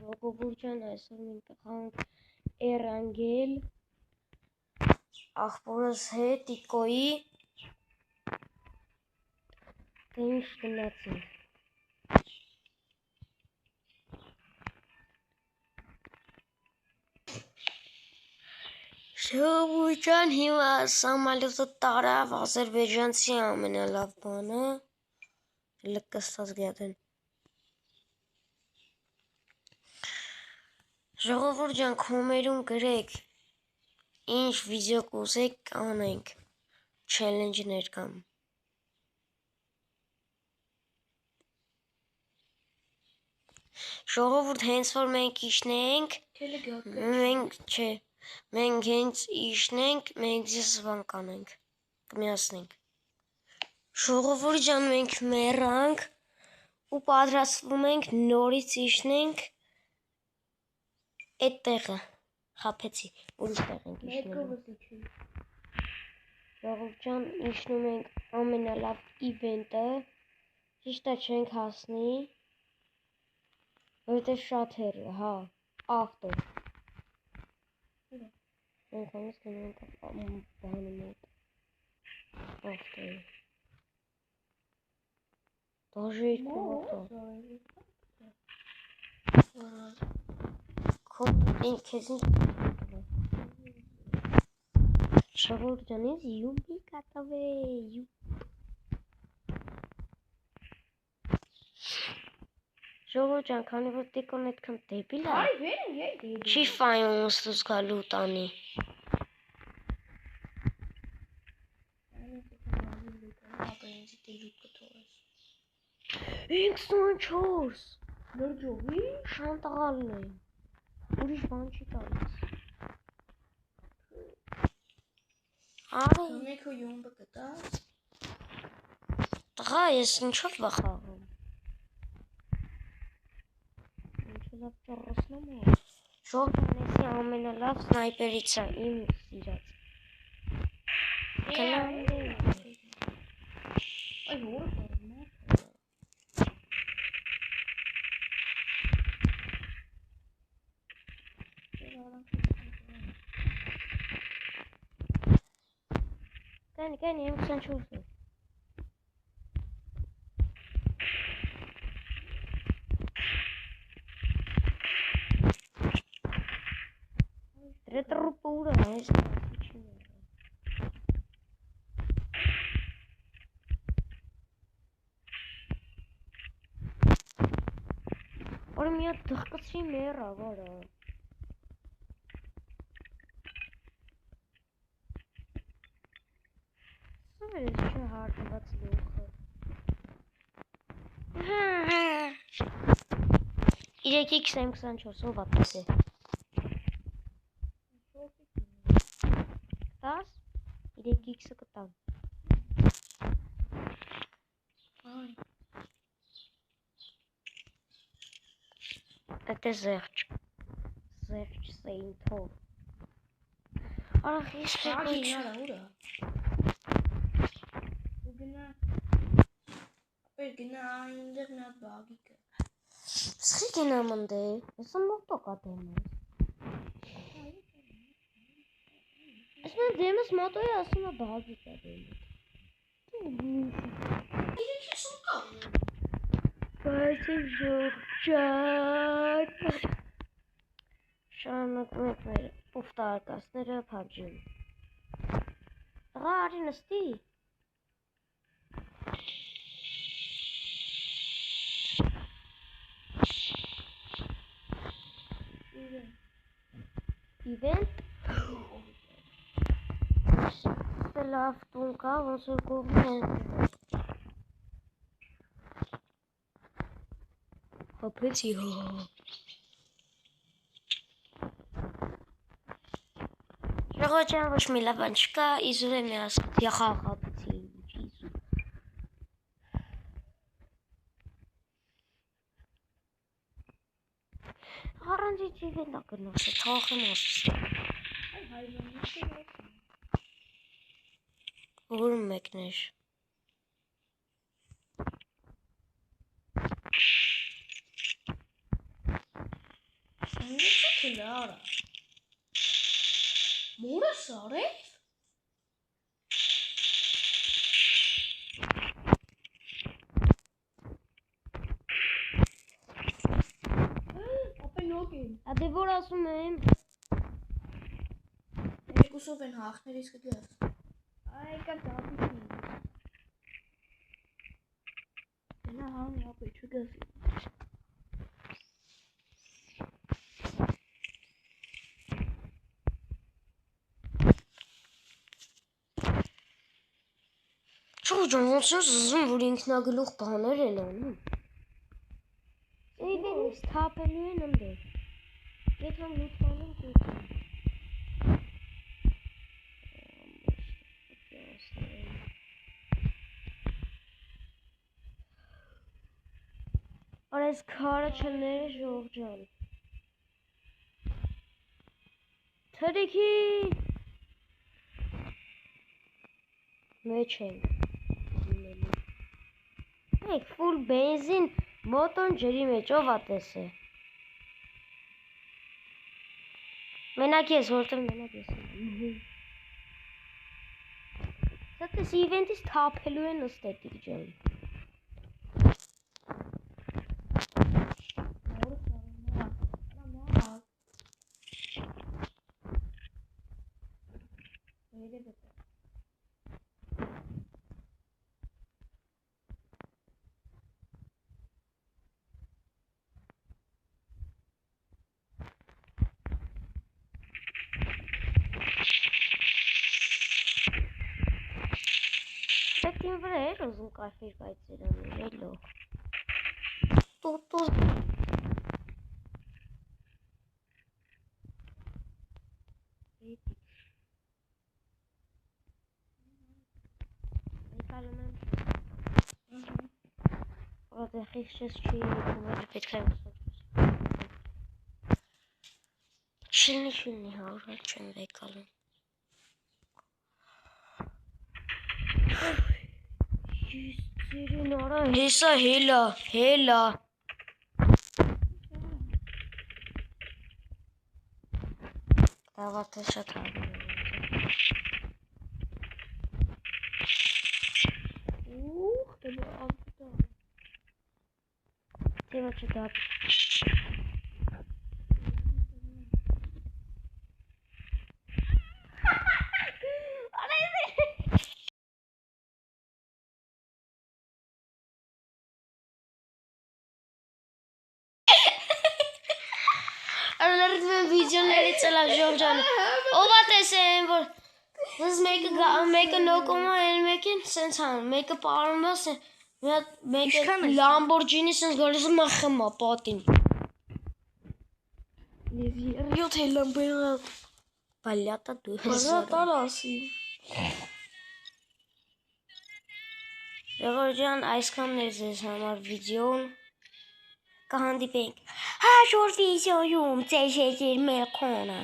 Ժողովուրդ այսօր մենք կխանք Էրանգել աղբորս հետ Տիկոյի դե ինչ գնացինք Ժողովուրդ հիմա սամալյոտը տարավ Ադրբեջանցի ամենալավ բանը լկստած գյադեն Ժողովուրդ ջան կոմերում գրեք ինչ վիդեո կուզեք կանենք չելենջներ կամ Ժողովուրդ հենց որ մենք իշնենք մենք հենց իշնենք մենք ձեզ բան կանենք կմիացնենք Ժողովուրդ ջան մենք մեռանք ու պատրաստվում ենք նորից իշնենք Այդ տեղը խափեցի ուրիշ տեղ ենք իշնում Ժողովուրդ ջան իշնում ենք ամենալավ իվենտը ճիշտ է չենք հասնի որտեղ շատ հեռ է հա ավտո մենք հենց գնանք բանը մոտ ավտոյի Դաժե մոտ Քո քեզ Ժողովուրդ ջան ինձ յուբի կատավե Ժողովուրդ ջան քանի որ Տիկոն այդքան դեպիլ է չի ֆայում ուսուս գալու տանի Ինքսունչորս Լրջովի շանտաղալն է ուրիշ բան չի տալիս Արի Նեքո յումբը կտաս Տղա ես ինչով վախաղում Ինչով ճռռսնում է Ժողովուրդի ամենալավ սնայպերից է իմ սիրած Գնանք Այ որ Կանի եմ 24 Ретрупура Որ մի հատ դղկացի մեռա վարը Սովերես չէ հարդված լուխը 3x M24 ով ապիս է 3x-ը կտամ Այդ է զեղջ սեինթով Արախ ես կեքոչ Գնա այնտեղ նա բագիկը Սխի գնամ ընդ է Ես մոտո կատեմ ես Ես նա դեմս մոտո է ասում է բագիկը Բայց ժողջան Շանոնում եք մեր ուվտարկասները պաբջում Տղա արի նստի Իվենտ Լավ տուն կա ոնց որ կողմն են Հապեցի հա Ժողովուրդ ջան ոչ մի լավ բան չկա իզուր եմ ասած յախավ հապեցի իզուր Առանց իվենտա գնացը թողեմ ասես Որ մեկներ Ինչ լարա։ Մորը սարե։ Ապենոկին։ Ադե որ ասում եմ։ Երկուսով են հաղթներ իսկ դες։ Այ կա դապի։ Նա համ ապե չգաս։ Շուրջան ոնց է զզում որ ինքնագլուխ բաներ են անում։ Էդերից թափելու են ընդեր։ Եթե լուծանում կուտում։ Արես քարը չները ժողջան։ Թրիքի մեջ ենք։ Մեկ ֆուլ բենզին մոտոն ջրի մեջ ով ա տեսե։ Մենակ ես, որտեղ մենակ ես եմ։ Սա տես իվենտից թափելու են ըստետիկ ջան։ Պետքին վրա էր ուզում կայֆիր կայցեր անել, էլո։ Տոտոս։ Եկալում եմ։ Որտեղ խիղճես չի եկում, պետք է Չլնի հարուր չեմ եկալում։ Յիսերին արա, հեսա հելա։ Դավա թե շատ հարուր եմ։ Դե ավտո։ Տեվա չդապ։ Արլարդվեն վիդեոների ծելա ժողջանը։ Ով ա տեսեն, որ դες մեկը նոկում է, էլ մեկին սենց հանում, մեկը պարում է, մեկը լամբորջինի սենց գալիս մա խմա պատին։ Երյոտ հելան բեղա։ Բալյատա դու Բազա տարասի։ Ժողջան, այսքանն էր ձեզ համար վիդեոն։ Կհանդիպենք հաջորդ վիդեոյում, ձեզ մեր քոնը։